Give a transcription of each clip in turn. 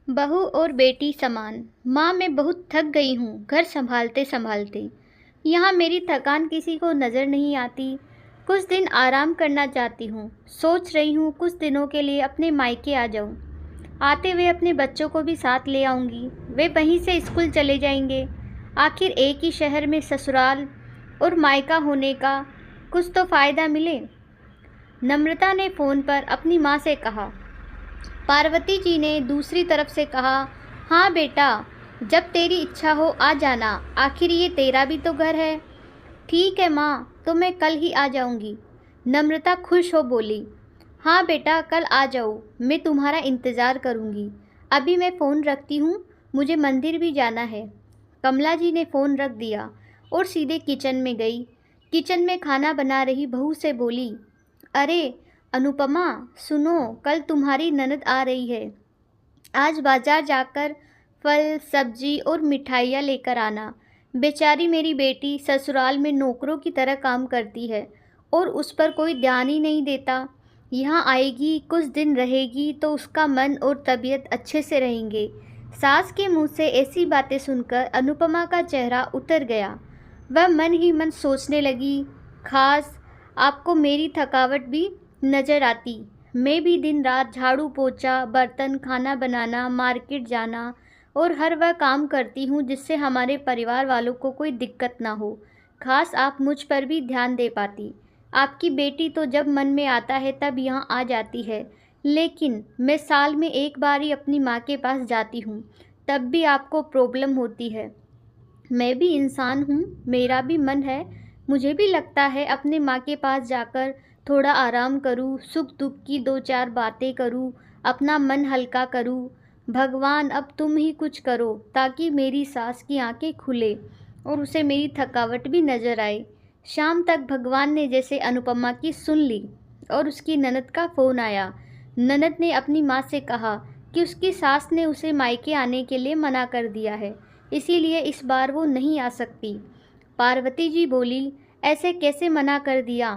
बहू और बेटी समान। माँ, मैं बहुत थक गई हूँ घर संभालते संभालते। यहाँ मेरी थकान किसी को नज़र नहीं आती। कुछ दिन आराम करना चाहती हूँ। सोच रही हूँ कुछ दिनों के लिए अपने मायके आ जाऊँ। आते हुए अपने बच्चों को भी साथ ले आऊँगी। वे वहीं से स्कूल चले जाएंगे। आखिर एक ही शहर में ससुराल और मायका होने का कुछ तो फ़ायदा मिले। नम्रता ने फ़ोन पर अपनी माँ से कहा। पार्वती जी ने दूसरी तरफ से कहा, हाँ बेटा, जब तेरी इच्छा हो आ जाना, आखिर ये तेरा भी तो घर है। ठीक है माँ, तो मैं कल ही आ जाऊँगी। नम्रता खुश हो बोली, हाँ बेटा, कल आ जाओ, मैं तुम्हारा इंतज़ार करूँगी। अभी मैं फ़ोन रखती हूँ, मुझे मंदिर भी जाना है। कमला जी ने फ़ोन रख दिया और सीधे किचन में गई। किचन में खाना बना रही बहू से बोली, अरे अनुपमा, सुनो, कल तुम्हारी ननद आ रही है। आज बाजार जाकर फल सब्जी और मिठाइयाँ लेकर आना। बेचारी मेरी बेटी ससुराल में नौकरों की तरह काम करती है और उस पर कोई ध्यान ही नहीं देता। यहाँ आएगी, कुछ दिन रहेगी तो उसका मन और तबीयत अच्छे से रहेंगे। सास के मुंह से ऐसी बातें सुनकर अनुपमा का चेहरा उतर गया। वह मन ही मन सोचने लगी, खास आपको मेरी थकावट भी नज़र आती। मैं भी दिन रात झाड़ू पोछा, बर्तन, खाना बनाना, मार्केट जाना और हर वह काम करती हूँ जिससे हमारे परिवार वालों को कोई दिक्कत ना हो। खास आप मुझ पर भी ध्यान दे पाती। आपकी बेटी तो जब मन में आता है तब यहाँ आ जाती है, लेकिन मैं साल में एक बार ही अपनी माँ के पास जाती हूँ, तब भी आपको प्रॉब्लम होती है। मैं भी इंसान हूँ, मेरा भी मन है। मुझे भी लगता है अपने माँ के पास जाकर थोड़ा आराम करूँ, सुख दुख की दो चार बातें करूँ, अपना मन हल्का करूँ। भगवान, अब तुम ही कुछ करो ताकि मेरी सास की आंखें खुले और उसे मेरी थकावट भी नज़र आए। शाम तक भगवान ने जैसे अनुपमा की सुन ली और उसकी ननद का फ़ोन आया। ननद ने अपनी माँ से कहा कि उसकी सास ने उसे मायके आने के लिए मना कर दिया है, इसीलिए इस बार वो नहीं आ सकती। पार्वती जी बोली, ऐसे कैसे मना कर दिया?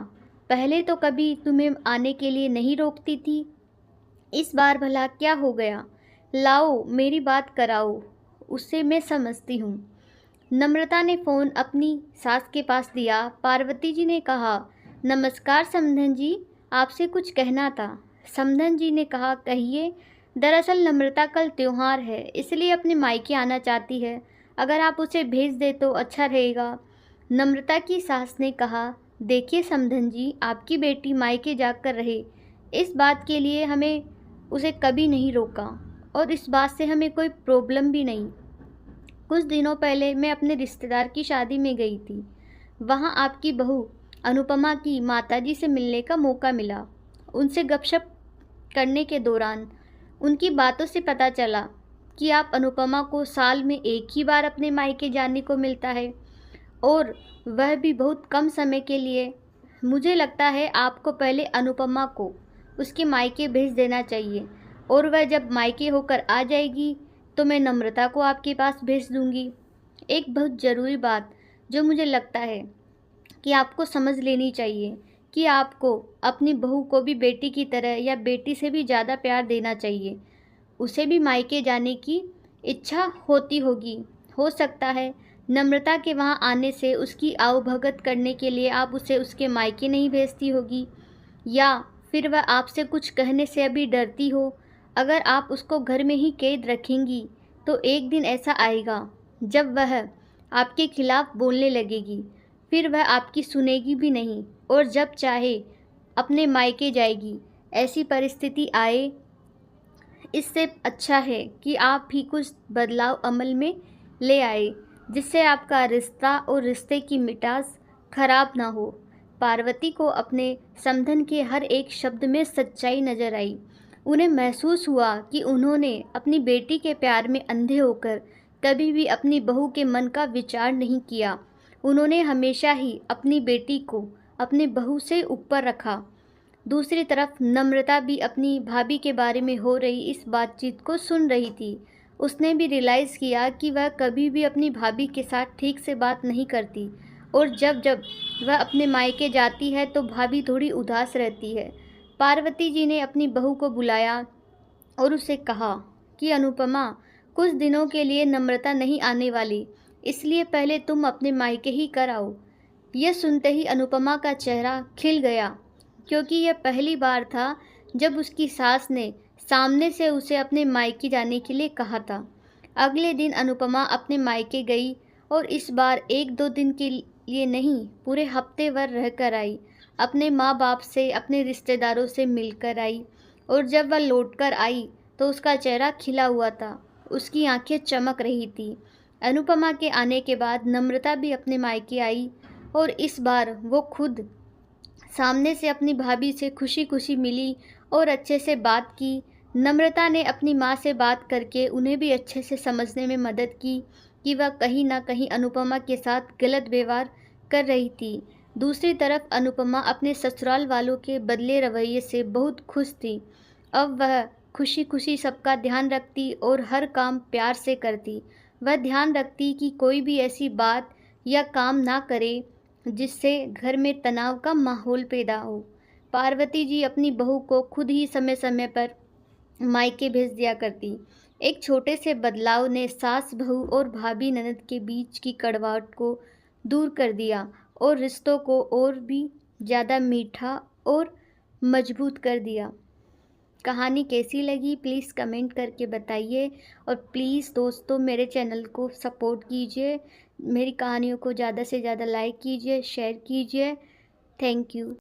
पहले तो कभी तुम्हें आने के लिए नहीं रोकती थी, इस बार भला क्या हो गया? लाओ मेरी बात कराओ, उससे मैं समझती हूँ। नम्रता ने फ़ोन अपनी सास के पास दिया। पार्वती जी ने कहा, नमस्कार समधन जी, आपसे कुछ कहना था। समधन जी ने कहा, कहिए। दरअसल नम्रता कल त्योहार है, इसलिए अपने मायके आना चाहती है। अगर आप उसे भेज दे तो अच्छा रहेगा। नम्रता की सास ने कहा, देखिए समधन जी, आपकी बेटी मायके जाकर रहे, इस बात के लिए हमें उसे कभी नहीं रोका और इस बात से हमें कोई प्रॉब्लम भी नहीं। कुछ दिनों पहले मैं अपने रिश्तेदार की शादी में गई थी। वहाँ आपकी बहू अनुपमा की माताजी से मिलने का मौका मिला। उनसे गपशप करने के दौरान उनकी बातों से पता चला कि आप अनुपमा को साल में एक ही बार अपने मायके जाने को मिलता है और वह भी बहुत कम समय के लिए। मुझे लगता है आपको पहले अनुपमा को उसके मायके भेज देना चाहिए और वह जब मायके होकर आ जाएगी तो मैं नम्रता को आपके पास भेज दूंगी। एक बहुत ज़रूरी बात जो मुझे लगता है कि आपको समझ लेनी चाहिए कि आपको अपनी बहू को भी बेटी की तरह या बेटी से भी ज़्यादा प्यार देना चाहिए। उसे भी मायके जाने की इच्छा होती होगी। हो सकता है नम्रता के वहाँ आने से उसकी आवभगत करने के लिए आप उसे उसके मायके नहीं भेजती होगी, या फिर वह आपसे कुछ कहने से अभी डरती हो। अगर आप उसको घर में ही कैद रखेंगी तो एक दिन ऐसा आएगा जब वह आपके खिलाफ बोलने लगेगी, फिर वह आपकी सुनेगी भी नहीं और जब चाहे अपने मायके जाएगी। ऐसी परिस्थिति आए, इससे अच्छा है कि आप भी कुछ बदलाव अमल में ले आए जिससे आपका रिश्ता और रिश्ते की मिठास खराब ना हो। पार्वती को अपने समधन के हर एक शब्द में सच्चाई नजर आई। उन्हें महसूस हुआ कि उन्होंने अपनी बेटी के प्यार में अंधे होकर कभी भी अपनी बहू के मन का विचार नहीं किया। उन्होंने हमेशा ही अपनी बेटी को अपनी बहू से ऊपर रखा। दूसरी तरफ नम्रता भी अपनी भाभी के बारे में हो रही इस बातचीत को सुन रही थी। उसने भी रियलाइज़ किया कि वह कभी भी अपनी भाभी के साथ ठीक से बात नहीं करती और जब जब वह अपने मायके जाती है तो भाभी थोड़ी उदास रहती है। पार्वती जी ने अपनी बहू को बुलाया और उसे कहा, कि अनुपमा, कुछ दिनों के लिए नम्रता नहीं आने वाली, इसलिए पहले तुम अपने मायके ही कर आओ। यह सुनते ही अनुपमा का चेहरा खिल गया, क्योंकि यह पहली बार था जब उसकी सास ने सामने से उसे अपने मायके जाने के लिए कहा था। अगले दिन अनुपमा अपने मायके गई और इस बार 1-2 दिन के लिए नहीं, पूरे हफ्ते भर रह कर आई। अपने माँ बाप से, अपने रिश्तेदारों से मिलकर आई, और जब वह लौटकर आई तो उसका चेहरा खिला हुआ था, उसकी आंखें चमक रही थी। अनुपमा के आने के बाद नम्रता भी अपने मायके आई, और इस बार वो खुद सामने से अपनी भाभी से खुशी खुशी मिली और अच्छे से बात की। नम्रता ने अपनी माँ से बात करके उन्हें भी अच्छे से समझने में मदद की कि वह कहीं ना कहीं अनुपमा के साथ गलत व्यवहार कर रही थी। दूसरी तरफ अनुपमा अपने ससुराल वालों के बदले रवैये से बहुत खुश थी। अब वह खुशी खुशी सबका ध्यान रखती और हर काम प्यार से करती। वह ध्यान रखती कि कोई भी ऐसी बात या काम ना करे जिससे घर में तनाव का माहौल पैदा हो। पार्वती जी अपनी बहू को खुद ही समय समय पर मायके भेज दिया करती। एक छोटे से बदलाव ने सास बहू और भाभी ननद के बीच की कड़वाहट को दूर कर दिया और रिश्तों को और भी ज़्यादा मीठा और मजबूत कर दिया। कहानी कैसी लगी प्लीज़ कमेंट करके बताइए, और प्लीज़ दोस्तों मेरे चैनल को सपोर्ट कीजिए, मेरी कहानियों को ज़्यादा से ज़्यादा लाइक कीजिए, शेयर कीजिए। Thank you.